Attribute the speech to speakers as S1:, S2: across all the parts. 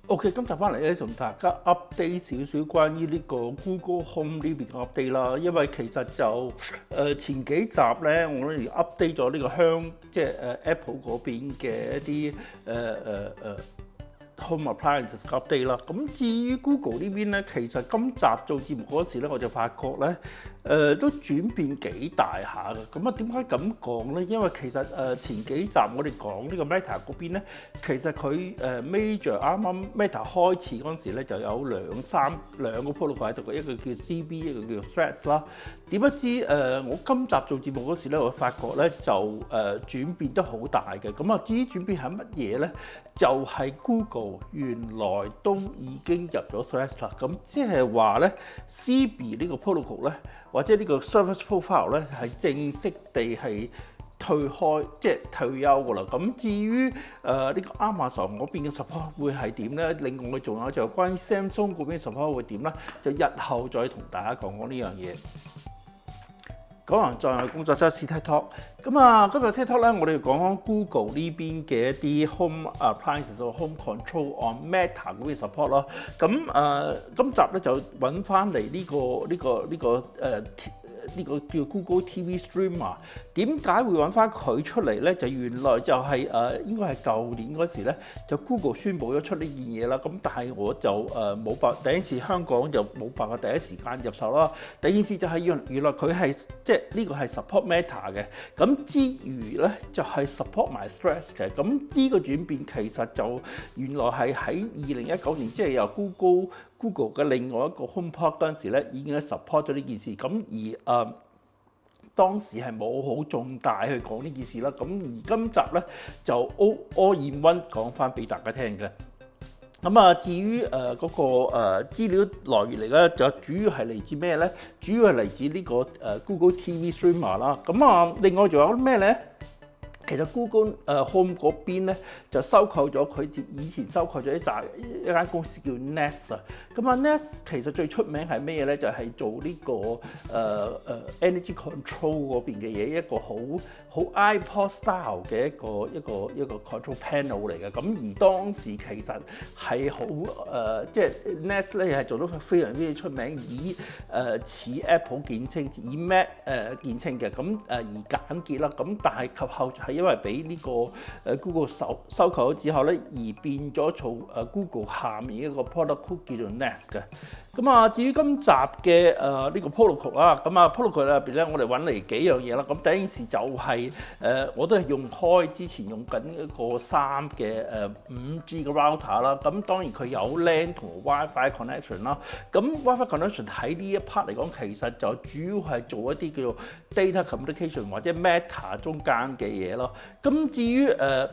S1: OK，今集翻嚟咧，同大家 update 少少關於呢個 Google Home 呢邊嘅 update 啦。因為其實就前幾集咧，我哋 update 咗呢個即係Apple 嗰邊嘅一啲Home Appliances update 啦。咁至於 Google 呢邊咧，其實今集做節目嗰時咧，我就發覺咧，都轉變幾大下嘅。咁啊，點解咁講咧？因為其實前幾集我哋講呢個 Meta 嗰邊咧，其實佢Major 啱啱 Meta 開始嗰陣時咧，就有兩個 protocol 喺度嘅，一個叫 CB， 一個叫 Threads 啦。點不知我今集做節目嗰時咧，我發覺咧就轉變得好大嘅。咁啊，至於轉變係乜嘢咧？就係 Google 原來都已經入咗 Threads 啦。咁即係話咧 CB 呢個 protocol 咧，或者呢個 Service Profile 咧，係正式地係退休㗎啦。咁至於呢個 Amazon 嗰邊嘅 support 會係點咧？另外仲有就關於 Samsung 嗰邊嘅 support 會點咧？就日後再同大家講呢樣嘢。講完再去工作室試 TikTok。咁啊，今日 TikTok 咧，我哋講講 Google 呢邊嘅一啲 Home Appliances、Home Control on Meta 嗰邊 support 咯。咁今集咧就揾翻嚟呢個叫 Google TV Streamer。點解會揾翻佢出嚟咧？就原來就係應該係舊年嗰時咧，就 Google 宣布咗出呢件嘢啦。咁但係我就冇辦法，第一次香港就冇辦法第一時間入手啦。第二次就係原來佢係即係呢個係 support Meta 嘅，咁之餘咧就係 support 埋 Threads 嘅。咁呢個轉變其實就原來係喺2019年，即係由 Google 嘅另外一個 HomePod 嗰陣時咧，已經 support 咗呢件事。咁而當時係冇好重大去講呢件事啦。咁而今集咧就 all in one 講翻俾大家聽嘅。咁啊，至於嗰個資料來源嚟咧，就主要係嚟自咩咧？主要係嚟自呢個Google TV Streamer 啦。咁啊，另外仲有咩咧？其實 Google Home 嗰邊咧就收購咗佢以前收購咗一間公司叫 Nest 啊。咁啊 Nest 其實最出名係咩嘢咧？就係做呢個Energy Control 嗰邊嘅嘢，一個好 iPod style 嘅一個 control panel 嚟嘅。咁而當時其實係好即係 Nest 咧係做得非常之出名，以似 Apple 見稱，以 Mac 見稱嘅。咁而簡潔啦。咁但係及後係因為俾呢個Google 收購咗之後咧，而變咗做Google 下面一個 product code 叫做 Nest 嘅。咁啊，至於今集嘅呢個 protocol 啦，咁啊 protocol 入邊咧，我哋揾嚟幾樣嘢啦。咁第一件事就係我都係用開之前用緊一個3嘅5G 嘅 router 啦。咁當然佢有 LAN 同 WiFi connection 啦。咁 WiFi connection 喺呢一 part 嚟講，其實就主要係做一啲叫做 data communication 或者 Meta 中間嘅嘢咯。咁至於呢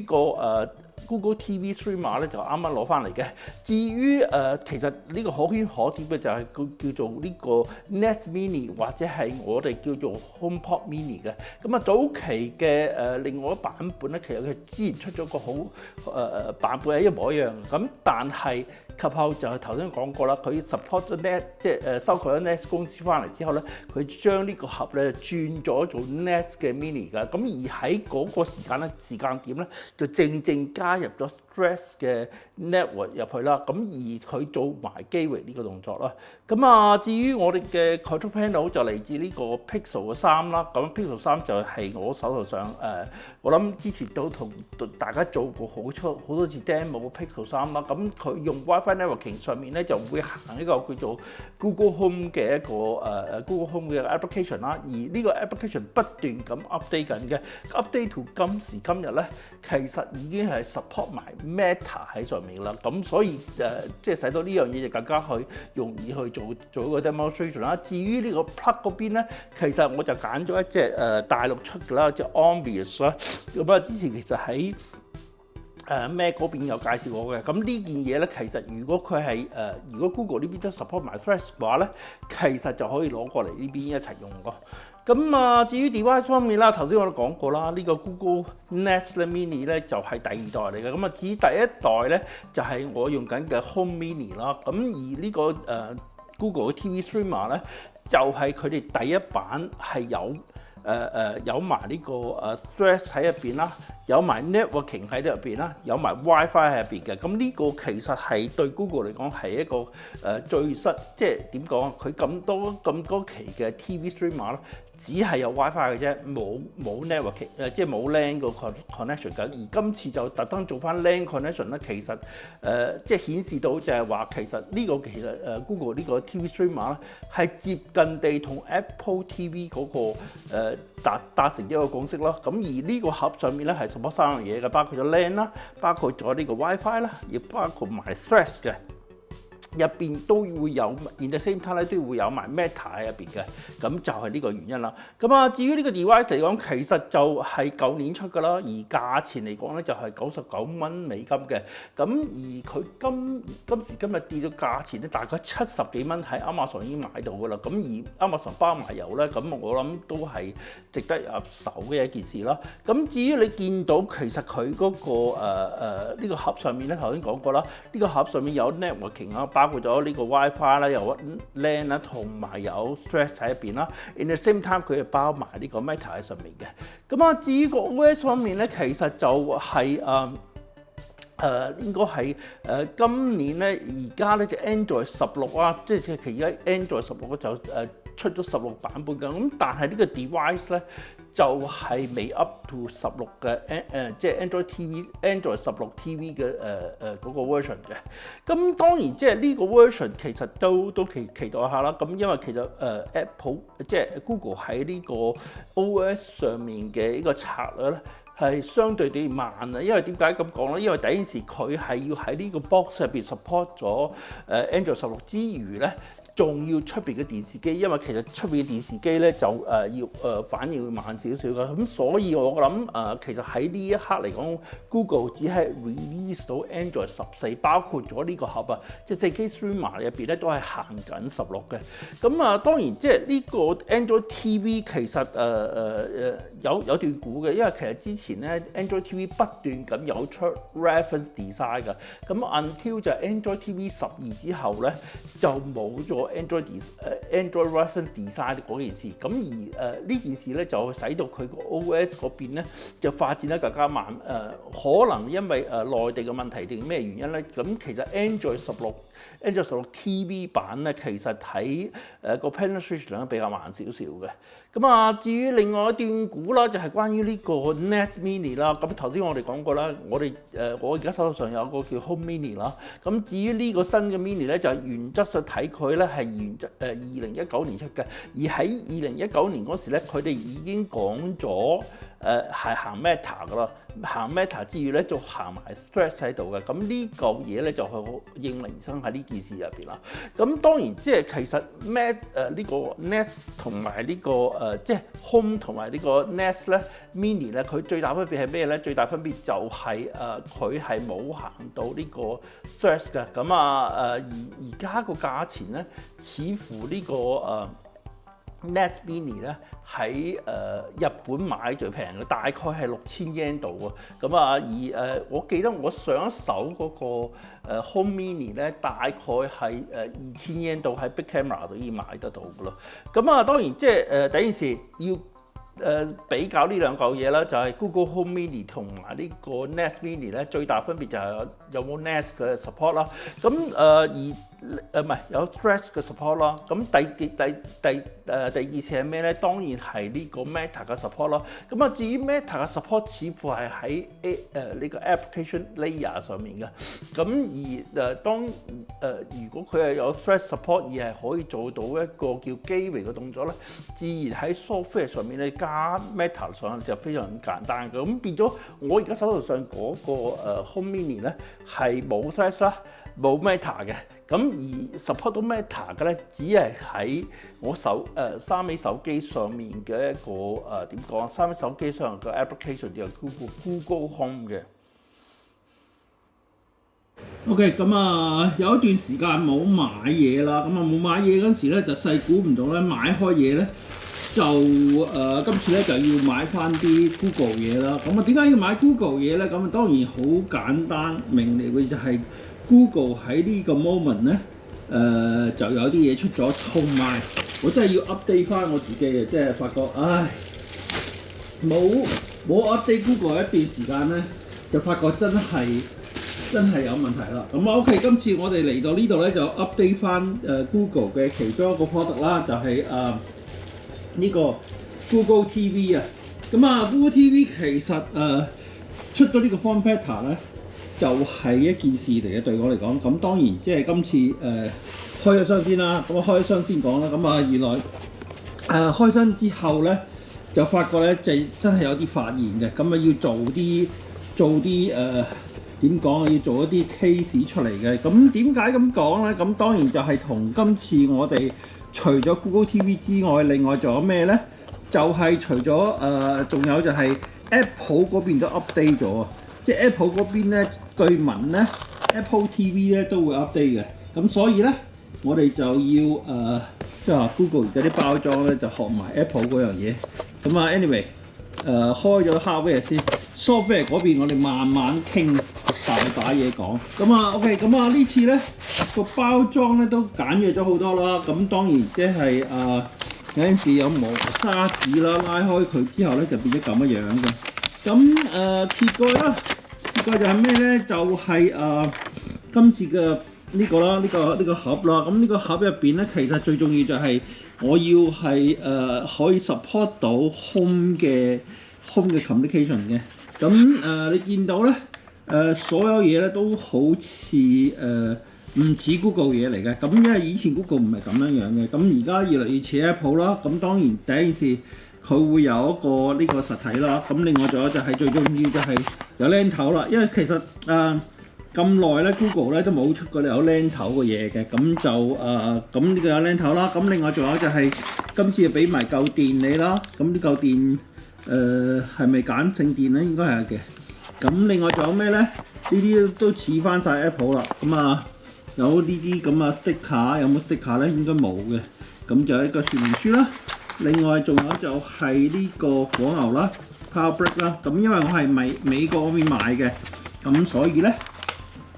S1: 個Google TV Streamer 咧就啱啱攞翻嚟嘅。至於其實呢個可圈可點嘅就係佢叫做呢個 Nest Mini 或者係我哋叫做 HomePod Mini 嘅。咁啊早期嘅另外一版本咧，其實佢之前出咗個好版本係一模一樣嘅。咁但係及後就係頭先講過啦，佢 support 咗 Nest， 即係收購咗 Nest 公司翻嚟之後咧，佢將呢個盒咧轉咗做 Nest 嘅 Mini 㗎。咁而喺嗰個時間點咧，就正加入咗 Threads 嘅 network 入去啦。咁而佢做埋機會呢個動作啦。咁啊，至於我哋嘅 control panel 就嚟自呢個 Pixel 嘅3啦。咁 Pixel 3就係我手頭上我諗之前都同大家做過好多次 demo 嘅 Pixel 3啦。咁佢用 WiFi networking 上面咧就會行一個叫做 Google Home 嘅一個Google Home 嘅 application 啦。而呢個 application 不斷咁 update 緊嘅 update to 今時今日咧，其實已經係 support 埋 Meta 喺上面啦。咁所以即係使到呢樣嘢就更加容易去做一個 demonstration 啦。至於呢個 plug 嗰邊咧，其實我就揀咗一隻大陸出嘅啦，即係 Omnius 啦。咁啊，之前其實喺Mac 嗰邊有介紹過嘅。咁呢件嘢咧，其實如果佢係如果 Google 呢邊都 support 埋 Threads 嘅話咧，其實就可以攞過嚟呢邊一齊用個。咁啊，至於 device 方面啦，頭先我都講過啦，呢個 Google Nest Mini 咧就係第二代嚟嘅。咁啊，至於第一代咧就係我用緊嘅 Home Mini 啦。咁而呢個Google 嘅 TV Streamer 咧就係佢哋第一版係有有埋呢個Threads 喺入邊啦，有埋 networking 喺入邊啦，有埋 WiFi 喺入邊嘅。咁呢個其實係對 Google 嚟講係一個最新，即係點講啊？佢咁多期嘅 TV streamer 咧，只係有 WiFi 嘅啫，冇 networking 即係冇 LAN 個 connection 嘅。而今次就特登做翻 LAN connection 咧，其實即係顯示到就係話其實呢個其實Google 呢個 TV streamer 咧係接近地同 Apple TV 嗰個達成一個共識咯。咁而呢個盒上面咧係support 3樣嘢嘅，包括咗 LAN 啦，包括咗呢個 WiFi 啦，亦包括埋 Threads 嘅。入邊都會有 in the same time 咧都會有埋 Meta 喺入邊嘅，咁就係呢個原因啦。咁啊，至於呢個 device 嚟講，其實就係舊年出㗎啦，而價錢嚟講咧就係99蚊美金嘅。咁而佢今時今日跌到價錢咧，大概70幾蚊喺 Amazon 已經買到㗎啦。咁而 Amazon 包埋郵咧，咁我諗都係值得入手嘅一件事啦。咁至於你見到其實佢嗰個呢個盒上面咧，頭先講過啦，呢個盒上面有 networking 啊，包括咗呢個 WiFi 啦，有 LAN 啦，同埋有 Threads 喺入邊啦。In the same time 佢係包埋呢個 Meta 喺上面嘅。咁啊，至於個 OS 方面咧，其實就係應該係今年咧，而家咧就 Android 16啊，即係其實而家 Android 16就出咗16版本嘅。咁但係呢個 device 咧就係未 up to 16嘅即係 Android 16 TV 嘅嗰個 version 嘅。咁當然即係呢個 version 其實都期待下啦。咁因為其實Apple 即係 Google 喺呢個 OS 上面嘅呢個策略咧係相對地慢啊。因為點解咁講咧？因為第一件事佢係要喺呢個 box 入邊 support 咗Android 16之餘咧，仲要出邊嘅電視機，因為其實出邊嘅電視機咧就要反應會慢少少嘅。咁所以我諗其實喺呢一刻嚟講 Google 只係 release 到 Android 14，包括咗呢個盒啊，即係 4K Streamer 入邊咧都係行緊16嘅。咁啊當然即係呢個 Android TV 其實有段估嘅，因為其實之前咧 Android TV 不斷咁有出 reference design 嘅。咁 until 就 Android TV 12之後咧就冇咗Android reference design 嗰件事。咁而呢件事咧就使到佢個 OS 嗰邊咧就發展得更加慢。可能因為內地嘅問題定咩原因咧？咁其實 Android 16 TV 版咧，其實喺個 penetration 比較慢少少嘅。咁啊，至於另外一段估啦，就係關於呢個 Nest Mini 啦。咁頭先我哋講過啦，我而家手頭上有個叫 Home Mini 啦。咁至於呢個新嘅 Mini 咧，就係原則上睇佢咧係2019年出嘅，而喺2019年嗰時咧，佢哋已經講咗係行 Meta 噶啦。行 Meta 之餘咧，就行埋 Threads 喺度嘅。咁呢嚿嘢咧就係應運而生喺呢件事入邊啦。咁當然即係其實呢個 Nest 同埋呢個即係 Home 同埋呢個 Nest 咧 Mini 咧，佢最大分別係咩咧？最大分別就係佢係冇行到呢個 Threads 嘅。咁而家個價錢咧，似乎呢個Nest Mini 咧喺日本買最平嘅，大概係6000 yen 度喎。咁而我記得我上一手嗰個Home Mini 咧，大概係2000 yen 度喺 Big Camera 度已經買得到㗎咯。咁當然即係第一件事要比較呢兩嚿嘢啦，就係 Google Home Mini 同埋呢個 Nest Mini 咧，最大分別就係有冇 Nest 嘅 support 啦。咁唔係有 Threads 嘅 support 啦。咁第二次係咩咧？當然係呢個 Meta 嘅 support 啦。咁至於 Meta 嘅 support 似乎係喺呢個 application layer 上面嘅。咁而當如果佢係有 Threads support 而係可以做到一個叫 gateway 嘅動作咧，自然喺 software 上面咧加 Meta 上就非常簡單嘅。咁變咗我而家手頭上嗰個Home Mini 咧係冇 Threads 啦，冇 Meta 嘅。咁而 support 到 Meta 嘅咧，只係喺我三尾手機上面嘅一個點講？三尾手機上嘅 application 就係 Google Home 嘅。OK， 咁有一段時間冇買嘢啦，冇買嘢嗰時咧就細估唔到咧買開嘢咧就今次咧就要買翻啲 Google 嘢啦。點解要買 Google 嘢咧？當然好簡單明嚟嘅就係 Google 喺呢個 moment 咧就有啲嘢出咗，同埋我真係要 update 翻我自己嘅，即係發覺
S2: 冇 update Google 一段時間咧，就發覺真係有問題啦。咁OK，今次我哋嚟到呢度咧就 update 翻Google 嘅其中一個 product 啦，就係呢個 Google TV 啊。咁啊 Google TV 其實出咗呢個 form factor 咧，就係一件事嚟嘅對我嚟講。咁當然即係今次開咗箱先啦。咁開咗箱先講啦。咁啊原來開箱之後咧，就發覺咧就真係有啲發現嘅。咁啊要做啲點講啊？要做一啲 case 出嚟嘅。咁點解咁講咧？咁當然就係同今次我哋除咗 Google TV 之外，另外仲有咩咧？就係除咗仲有就係 Apple 嗰邊都 update 咗啊！即係 Apple 嗰邊咧，據聞咧 Apple TV 咧都會 update 嘅。咁所以咧，我哋就要即係話 Google 而家啲包裝咧就學埋 Apple 嗰樣嘢。咁啊 anyway 開咗 hardware 先 ，software 嗰邊我哋慢慢傾，大把嘢講。咁啊 OK，咁啊呢次咧個包裝咧都簡約咗好多啦。咁當然即係有陣時有磨砂紙啦，拉開佢之後咧就變咗咁樣樣嘅。咁揭蓋啦，揭蓋就係咩咧？就係今次嘅呢個啦，呢個盒啦。咁呢個盒入邊咧，其實最重要就係我要係可以 support 到 home 嘅 communication 嘅。咁你見到咧所有嘢咧都好似唔似 Google 嘢嚟嘅。咁因為以前 Google 唔係咁樣樣嘅，咁而家越嚟越似 Apple 啦。咁當然第一件事佢會有一個呢個實體啦。咁另外仲有就係最重要就係有 LAN 頭啦。因為其實咁耐咧 Google 咧都冇出過有 LAN 頭嘅嘢嘅。咁就咁呢個有 LAN 頭啦。咁另外仲有就係今次俾埋嚿電你啦。咁呢嚿電係咪鹼性電咧？應該係嘅。咁另外仲有咩咧？呢啲都似翻晒 Apple 啦。咁有呢啲咁啊 sticker， 有冇 sticker 咧？應該冇嘅。咁就一個說明書啦。另外仲有就係呢個火牛啦 ，Power Brick 啦。咁因為我係美國嗰邊買嘅，咁所以咧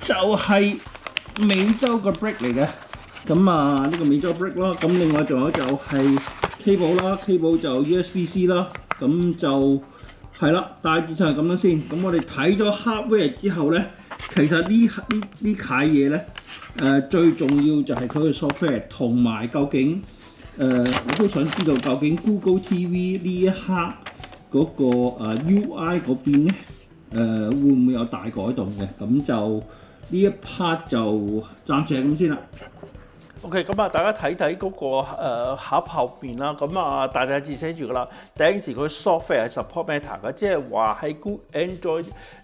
S2: 就係美洲個 brick 嚟嘅。咁呢個美洲 brick 啦。咁另外仲有就係 cable 啦 ，cable 就 USB-C 啦。咁就係啦，大致上係咁樣先。咁我哋睇咗 hardware 之後咧，其實呢啀嘢咧。最重要就係佢嘅 software 同埋究竟我都想知道究竟 Google TV 呢一刻嗰個UI 嗰邊咧會唔會有大改動嘅？咁就呢一 part 就暫時係咁先啦。
S1: OK，咁大家睇睇嗰個盒後邊啦，咁大字寫住噶啦。第一件事佢 software 係 support Meta 嘅，即係話喺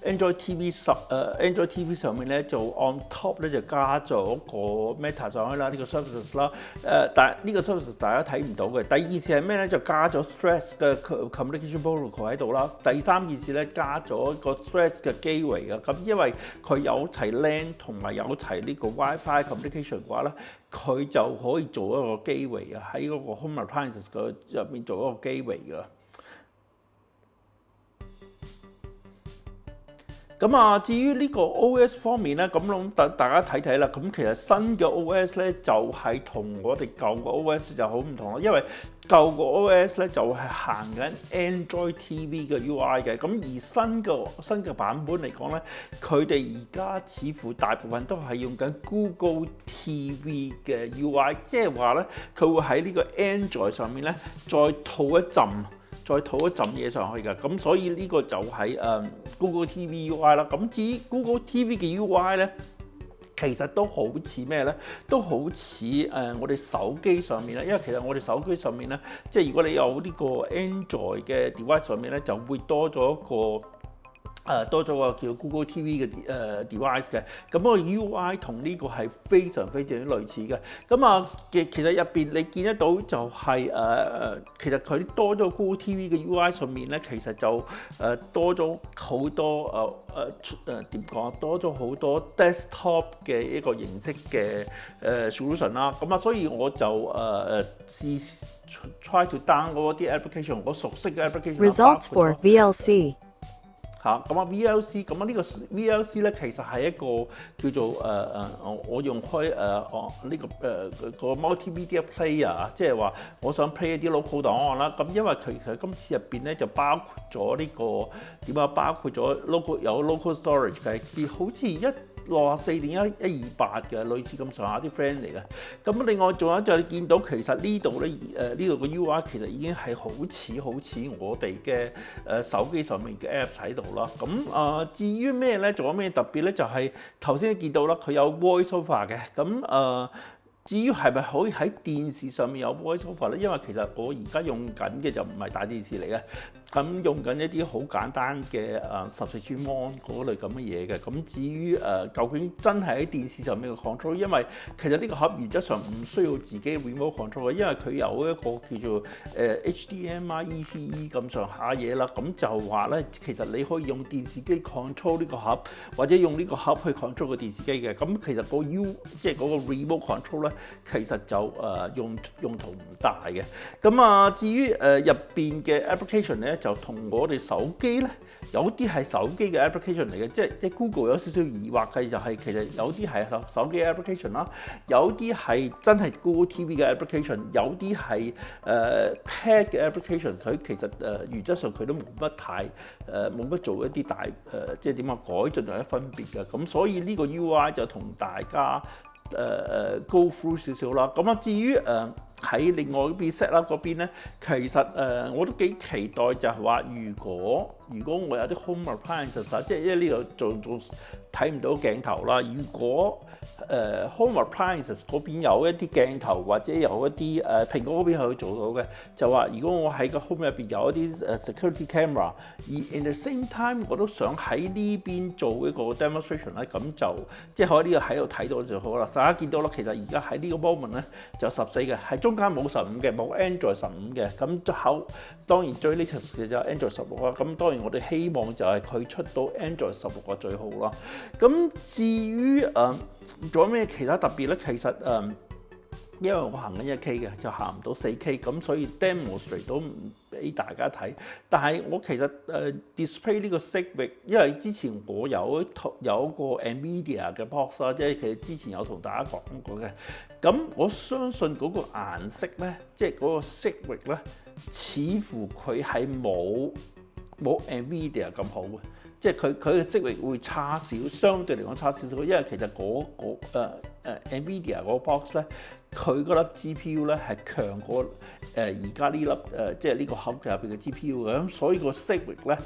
S1: Android TV 上面咧就 on top 咧就加咗個 Meta 上去啦，呢個 services 啦。但係呢個 services 大家睇唔到嘅。第二件事係咩咧？就加咗 Threads 嘅 communication protocol 喺度啦。第三件事咧加咗個 Threads 嘅 gateway 嘅。咁因為佢有齊 LAN 同埋有齊呢個 WiFi communication 嘅話咧，佢就可以做一個機位啊，喺嗰個 home appliances 入面做一個機位㗎。咁至於呢個 OS 方面咧，咁大家睇睇啦。咁其實新嘅 OS 咧就係同我哋舊個 OS 就好唔同啦，因為舊個 OS 咧就係行緊 Android TV 嘅 UI 嘅。咁而新嘅版本嚟講咧，佢哋而家似乎大部分都係用緊 Google TV 嘅 UI， 即係話咧佢會喺呢個 Android 上面咧再套一陣嘢上去㗎。咁所以呢個就係Google TV UI 啦。咁至於 Google TV 嘅 UI 咧，其實都好似咩咧？都好似我哋手機上面咧，因為其實我哋手機上面咧，即係如果你有呢個 Android 嘅 device 上面咧，就會多咗個叫 Google TV 嘅device 嘅。咁個 UI 同呢個係非常之類似嘅。咁其實入邊你見得到就係其實佢多咗 Google TV 嘅 UI 上面咧，其實就多咗好多點講？多咗好多 desktop 嘅一個形式嘅solution 啦。咁所以我就try to download 啲 application， 我熟悉嘅 application。Results
S3: for VLC。
S1: 嚇。咁VLC 咁呢個 VLC 咧其實係一個叫做我用開個 multimedia player， 即係話我想 play 一啲 local 檔案啦。咁因為佢其實今次入邊咧就包括咗呢個點啊，包括咗有 local storage 嘅，好似164定128嘅，類似咁上下啲 friend 嚟嘅。咁另外仲有就係你見到其實呢度咧呢度個 UI 其實已經係好似我哋嘅手機上面嘅 Apps 喺度啦。咁至於咩咧？仲有咩特別咧？就係頭先你見到啦，佢有 VoiceOver 嘅。咁至於係咪可以喺電視上面有 VoiceOver 咧？因為其實我而家用緊嘅就唔係大電視嚟嘅，咁用緊一啲好簡單嘅14寸 mon 嗰類咁嘅嘢嘅。咁至於究竟真係喺電視上面嘅 control， 因為其實呢個盒原則上唔需要自己 remote control 嘅，因為佢有一個叫做HDMI ECE 咁上下嘢啦。咁就話咧，其實你可以用電視機 control 呢個盒，或者用呢個盒去 control 個電視機嘅。咁其實即係嗰個 remote control 咧，其實就用途唔大嘅。咁至於入邊嘅 application 咧，就同我哋手機咧有啲係手機嘅 application 嚟嘅，即係 Google 有少少疑惑嘅，就係其實有啲係手機 application 啦，有啲係真係 Google TV 嘅 application， 有啲係Pad 嘅 application。佢其實原則上佢都冇乜做一啲大即係點改進或者分別嘅。咁所以呢個 UI 就同大家go through 少少啦。咁至於喺另外嗰邊 set up 嗰邊咧，其實我都幾期待就係話，如果我有啲 home appliances 即係因為呢度仲睇唔到鏡頭啦。如果home appliances 嗰邊有一啲鏡頭，或者有一啲蘋果嗰邊可以做到嘅，就話如果我喺個 home 入邊有一啲security camera， 而 in the same time 我都想喺呢邊做一個 demonstration 咧，咁就即係可以呢個喺度睇到就好啦。大家見到啦，其實而家喺呢個 moment 咧就14嘅，係中間冇15嘅，冇 Android 15嘅。咁當然最 latest 嘅就 Android 16啦。咁當然我哋希望就係佢出到 Android 16個最好啦。咁至於仲有咩其他特別咧？其實因為我行緊1K 嘅，就行唔到4K，咁所以 demonstrate 都唔俾大家睇。但係我其實display 呢個色域，因為之前我有個 NVIDIA 嘅 box 啦，即係其實之前有同大家講過嘅。咁我相信嗰個顏色咧，即係嗰個色域咧，似乎佢係冇 NVIDIA 咁好嘅。即係佢嘅色域會差少，相對嚟講差少少，因為其實NVIDIA 嗰個 box 咧，佢嗰粒 GPU 咧係強過而家呢粒即係呢個盒入邊嘅 GPU 嘅，咁所以個色域咧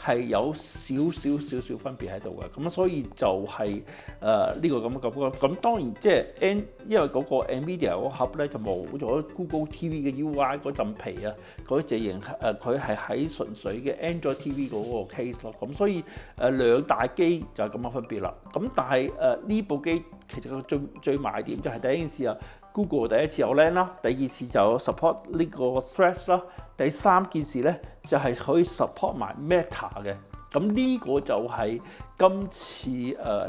S1: 係有少分別喺度嘅。咁所以就係呢個咁嘅感覺。咁當然即係因為嗰個 NVIDIA 嗰盒咧就冇咗 Google TV 嘅 UI 嗰陣皮啊，嗰隻型佢係喺純粹嘅 Android TV 嗰個 case 咯。咁所以兩大機就係咁嘅分別啦。咁但係呢部機其實個最賣點就係第一件事啊，Google 第一次有 LAN 啦，第二件事就 support 呢個 Threads 啦，第三件事咧就係可以 support 埋 Meta 嘅。咁呢個就係今次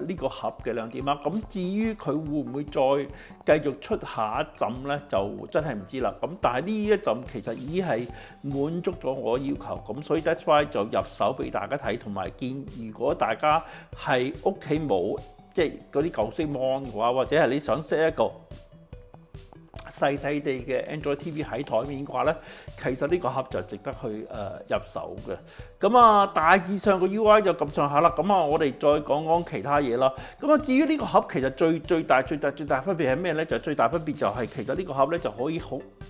S1: 呢個盒嘅亮點啦。咁至於佢會唔會再繼續出下一陣咧，就真係唔知啦。咁但係呢一陣其實已經係滿足咗我要求，咁所以 that's why 就入手俾大家睇，同埋見如果大家係屋企冇即係嗰啲舊式 mon 嘅話，或者係你想 set 一個細地嘅 Android TV 喺台面嘅話咧，其實呢個盒就值得去入手嘅。咁大致上個 UI 就咁上下啦。咁我哋再講其他嘢啦。咁至於呢個盒其實最大分別係咩咧？就最大分別就係其實呢個盒咧就可以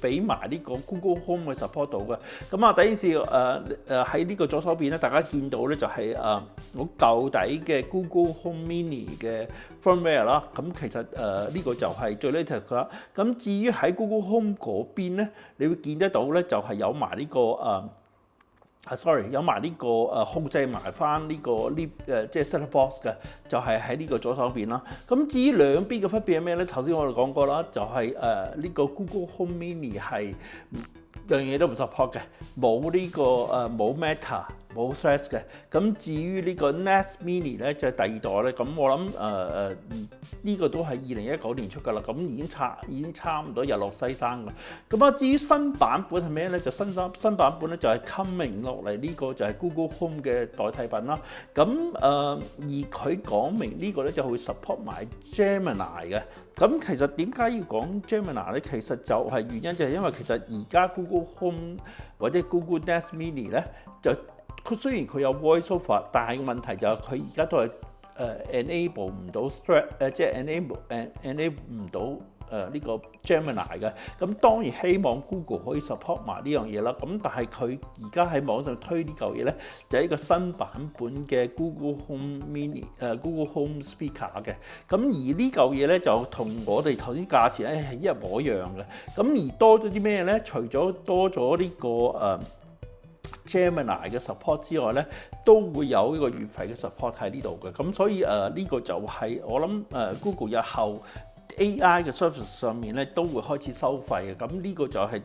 S1: 俾埋呢個 Google Home 嘅 support 到嘅。咁第一件事喺呢個左手邊咧，大家見到咧就係我舊底嘅 Google Home Mini 嘅 firmware 啦。咁其實呢個就係最 latest 啦。咁至於喺 Google Home 嗰邊咧，你會見得到咧，就係有埋呢個有埋呢個控制埋翻呢個即係 set-top box 嘅，就係喺呢個左手邊啦。咁至於兩邊嘅分別係咩咧？頭先我哋講過啦，就係呢個 Google Home Mini 係樣嘢都唔 support 嘅，冇呢個冇 Meta 冇 Threads 嘅。咁至於呢個 Nest Mini 咧，就係第二代咧，咁我諗呢個都係2019年出㗎啦，咁已經差唔多日落西山㗎。咁啊，至於新版本係咩咧？就新版本咧就係 coming 落嚟，呢個就係 Google Home 嘅代替品啦。咁而佢講明呢個咧就會 support 埋 Gemini 嘅。咁其實點解要講 Gemini 咧？其實就係原因就係因為其實而家 Google Home 或者 Google Nest Mini 咧，就佢雖然佢有 VoiceOver， 但係個問題就係佢而家都係enable 唔到 Thread， 即係 enable 唔到呢個 Gemini 嘅。咁當然希望 Google 可以 support 埋呢樣嘢啦。咁但係佢而家喺網上推呢嚿嘢咧，就係一個新版本嘅 Google Home Mini，Google Home Speaker 嘅。咁而呢嚿嘢咧就同我哋頭先價錢咧係一模一樣嘅。咁而多咗啲咩咧？除咗多咗呢個Gemini 嘅 support 之外咧，都會有呢個月費嘅 support 喺呢度嘅。咁所以呢個就係我諗Google 日後AI 嘅 service 上面咧都會開始收費嘅。咁呢個就係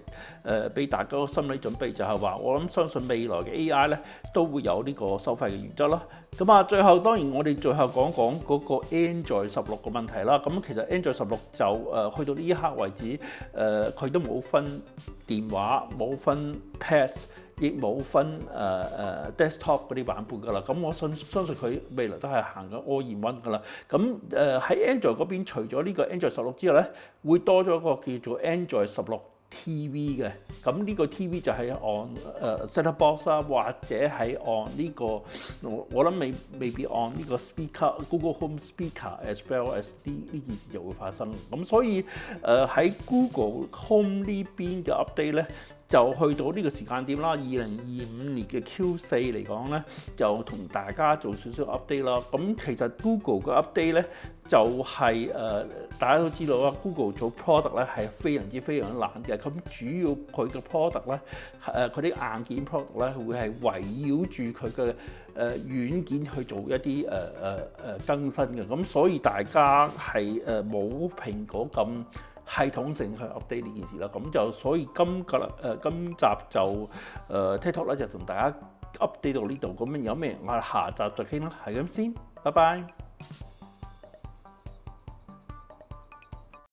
S1: 俾大家個心理準備，就係話我諗相信未來嘅 AI 咧都會有呢個收費嘅原則啦。咁啊，最後當然我哋最後講講嗰個 Android 16個問題啦。咁其實 Android 16就去到呢一刻為止，佢都冇分電話，冇分 Pad，亦冇分desktop 嗰啲版本㗎啦。咁我相信佢未來都係行緊 all-in-one 㗎啦。咁喺 Android 嗰邊，除咗呢個 Android 16之後咧，會多咗一個叫做 Android 16 TV 嘅。咁呢個 TV 就係按set-top box 啦，或者係按呢個我諗未必按呢個 speaker Google Home Speaker as well as 呢件事就會發生。咁所以喺Google Home 呢邊嘅 update 咧，就去到呢個時間點啦，2025年嘅 Q4 嚟講咧，就同大家做少少 update 啦。咁其實 Google 嘅 update 咧，就係大家都知道啦 ，Google 做 product 咧係非常難嘅。咁主要佢嘅 product 咧，佢啲硬件 product 咧，會係圍繞住佢嘅軟件去做一啲更新嘅。咁所以大家係冇蘋果咁系統性去 update 呢件事啦。咁就所以今集就TikTok 咧就同大家 update 到呢度。咁有咩我哋下集再傾啦。係咁先，拜拜。